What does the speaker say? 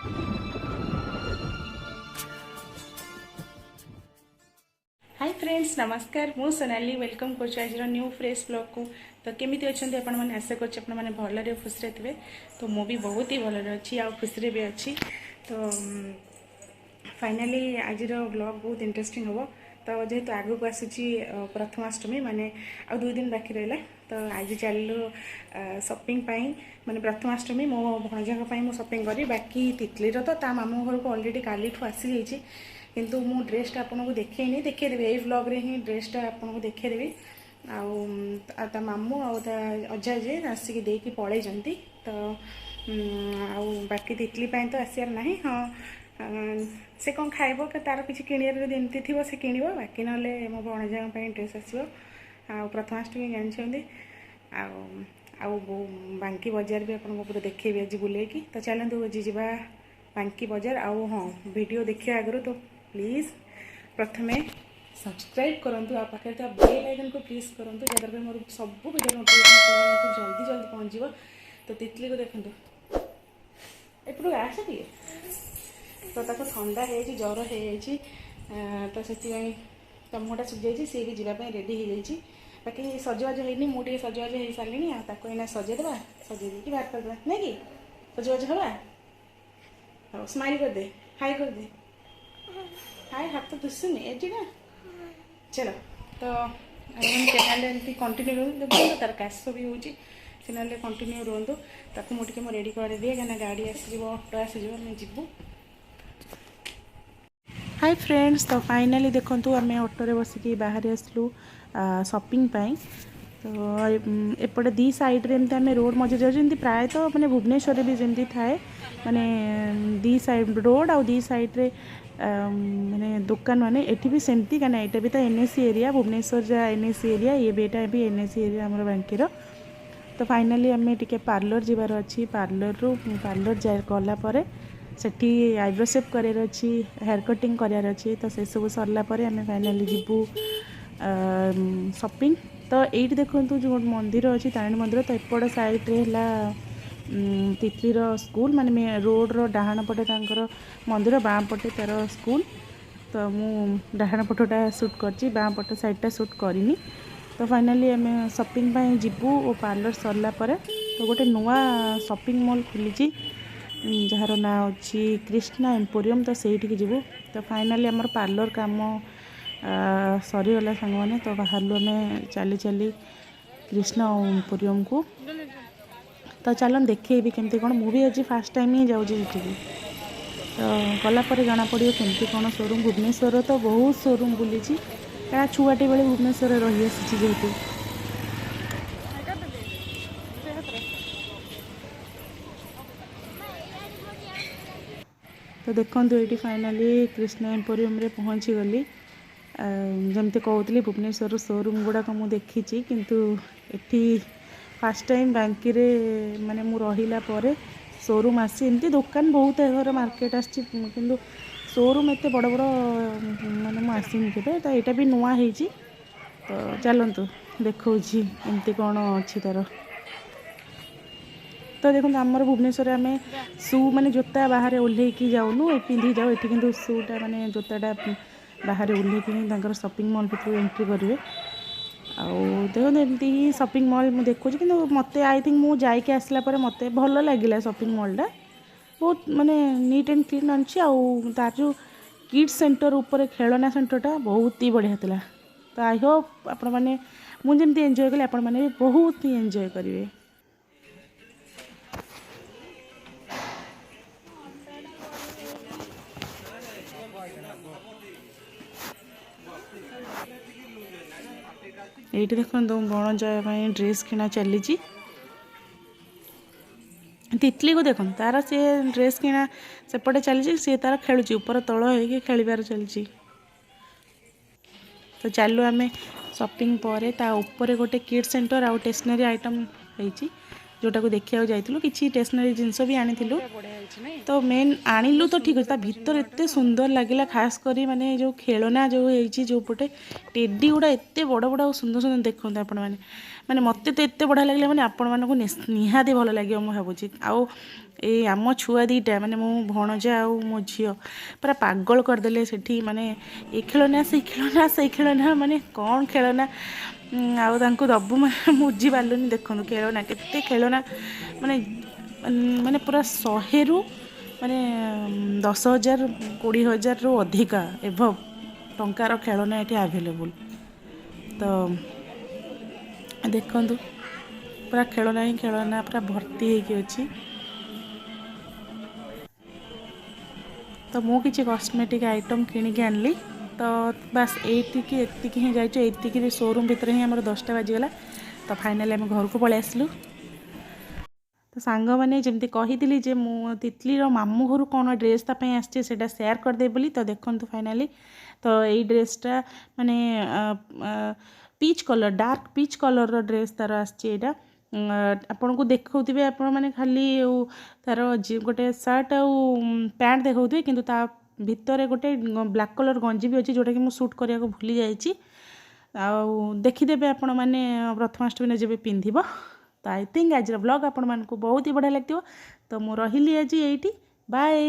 Hi friends नमस्कार मु Sonali welcome कर आज न्यू फ्रेश ब्लॉग को। तो केमी अच्छा आपण मैंने आशा कर भलरे खुशी थे। तो मु भी बहुत ही भलरे अच्छी आ खुशी भी अच्छी। तो फाइनाली आज ब्लॉग बहुत इंटरेस्टिंग हम। तो जेहेतु आगू को आसूची प्रथमाष्टमी माने आ 2 दिन बाकी रहा। तो आज चलू शॉपिंग माने प्रथमाष्टमी मो भणजा मु शॉपिंग करी बाकी तितलीर तो ता मामू घर को ऑलरेडी काली आसी जाइए किंतु मु ड्रेसटा आपको देखनी देखीदेवी यही ब्लॉग्रे ही ड्रेसटा आपको देखीदेवी आ मामू आजा जे आसिक देकी पलि तो बाकी तितली तो आसार ना। हाँ से कौन खाइब तार किसी किणवार थी से किण बाकी ना मो भणजा ड्रेस आसो आ प्रथमाष्टमी जानते बांकी बजार भी आपको पूरा देखेबी आज बुले। तो चलतु आज जा बांकी बजार आउ। हाँ वीडियो देखिए आगु तो प्लीज़ प्रथमे सब्सक्राइब करूँ आ पाखे तो बेल आइकन को प्लीज करूँ जहाँद्वारा मोर सब वीडियो नोटिफिकेशन जल्दी जल्दी पहुँचो। तो तितली को देखो एपटू आस टे तो ताको ठंडा है जर है तो से मुँहटा सुझाई सी भी जावाई रेडी हो जाए। बाकी सजवाज होनी मुझे सजवाज हो सारे आना सजेदेवा सजे बाहर करदे नहीं कि सजवाज हवा। हाँ स्माइल कर दे हाई कर दे हाय हाथ तो दुसुनी एटी ना। चलो तो चैनल एमती कंटिन्यू रुहतु तार काश भी हो चैनल कंटिन्यू रुहतु ताकू मुझे मो रेडी कर दिए कहीं गाड़ी आसो ऑटो आसो जीवु। हाय फ्रेंड्स तो फाइनाली देखो आम ऑटो बसिक बाहर आसलु शॉपिंग पाई। तो एपटे दी साइड्रे एमती आम रोड मझे जाऊँ प्राय तो मैंने भुवनेश्वर भी जमी थाए माने दी साइड रोड आ दी साइड्रे माने दुकान माने एठी भी सेमती कना एटा भी तो एनएसी एरिया भुवनेश्वर जा एनएसी एरिया ये बेटा भी एनएसी एरिया हमर बांकीर। तो फाइनाली आम टिके पार्लर जीवार अच्छी पार्लर रू पार्लर जा गला परे सेठी आईब्रो शेप करार अच्छी हेयर कटिंग करार अच्छी। तो से सब सरला परे आम फाइनाली जीवु शॉपिंग। तो ये देखो जो मंदिर अच्छी तारिणी मंदिर तो एपट साइड्रे है तितलीर स्कूल माने रोड रो डाहाण पटे तांकर मंदिर बाँ पटे तार स्कूल। तो मु डाहाण पटटा शूट करची बाँ पट साइडटा शूट करनी। तो फाइनाली आम शॉपिंग पाई जीवु और पार्लर सरला परे तो गोटे नुआ शॉपिंग मॉल खुली जार ना अच्छी कृष्णा एम्पोरियम। तो सहीठी जीवु। तो फाइनाली आमर पार्लर काम सरीगला सांग मैंने तो बाहर आम चली चली कृष्णा एम्पोरियम को। तो चलो देखे भी केमती कौन मुझे आज फास्ट टाइम ही जाऊँगी सेठी। तो गलापर जना पड़ो केमती कौन शोरूम भुवनेश्वर तो बहुत शोरूम बुली क्या छुआटे बेले भुवनेश्वर रही आसी जेहेतु। तो देखो ये फाइनाली कृष्णा एम्पोरियम रे पहुँची गली जमती कहती भुवनेश्वर शोरूम गुड़ाक मुझे देखी किंतु एठी फास्ट टाइम बांकी रे माने मु रहिला परे शोरूम आसी एमती दुकान बहुत घर मार्केट आसी किंतु शोरूम एत बड़ बड़ माने मु आसीनी केबे। तो यहाँ भी नुआ है। तो चलतु देखा एमती कौन अच्छी तार। तो देखो आमर भुवनेश्वर आम शू माने जोता बाहर ओह्लैकी जाऊनु ये पिंधि जाऊ ये कि शूटा माने जोताटा बाहर ओह्लैकी शॉपिंग मॉल भर एंट्री करेंगे। देखो एमती ही शॉपिंग मॉल मुझे देखुँ कि मत आई थिंक मुझे जाइए आसला मत भल लगे शॉपिंग मॉलटा बहुत माने नीट एंड क्लीन अच्छी तार जो किड्स सेंटर ऊपर खेलना सेंटरटा बहुत ही बढ़िया था। तो आई होप आपण मैंने मुझे एंजॉय कले आपण मैंने भी बहुत ही एंजॉय करेंगे। ये देखो बण जाए ड्रेस किना चली तितली को देखो तार सी ड्रेस किना सेपटे चली सी तार खेलुची ऊपर तल हो खेलिबार चलची। तो चलो आम शॉपिंग पर ता ऊपर गोटे किड्स सेंटर आउ स्टेशनरी आइटम होती जोटा को देखा जाइलु कि स्टेशनरी जिनस भी आनी तो मेन आणिलु तो ठीक अच्छे भितर एत सुंदर लगे खास करी माने जो खेलना जो जो पटे टेडी गुड़ा एत बड़ बड़ सुंदर सुंदर देखते आपण मैंने माने मत तो एत बढ़िया लगे मैंने आपण मानक निहाती भल लगे मुझे भावुँ आउ आम छुआ दीटा माने मो भणजा आ मो झी पूरा पागल करदे से माने ये खेलना से खेलना माने कौन खेलना आउ दबु बुझी पार्लुनि देखो खेलना केते खेलना माने माने पूरा 100 रु माने 10,000 20,000 रु अधिका एभव टंकार खेलना ये आवेलेबल तो देखु पूरा खेलना ही खेलना पूरा भर्ती होगी अच्छी तो मु किसी कॉस्मेटिक आइटम किनिक आनली तो बस एतिकी ही जाइए शोरूम भितर ही आम 10टा बाजीगला तो फाइनाली आम घर को पलि आसलु तो सांग मैंने जमी कही जे मु तितलीर मामू घर कौन ड्रेस तापाई आसचे सेटा शेयर करदे बोली तो देखो फाइनाली तो यही ड्रेसटा माने peach colour dark peach colour dress तार आसटा आपन को देखुवे आप मैंने खाली तार गोटे सर्ट आ पैंट देखुवे किंतु ता भितर गोटे ब्लैक कलर गंजी भी अच्छी जोटा कि मुझे सूट करने को भूली जाइए देखीदे आपण मैंने प्रथमाष्टमी जब पिंधिब तो आई थिंक आज ब्लॉग आपण मानक बहुत ही बढ़िया लगे तो मुझे रही आज ये बाय।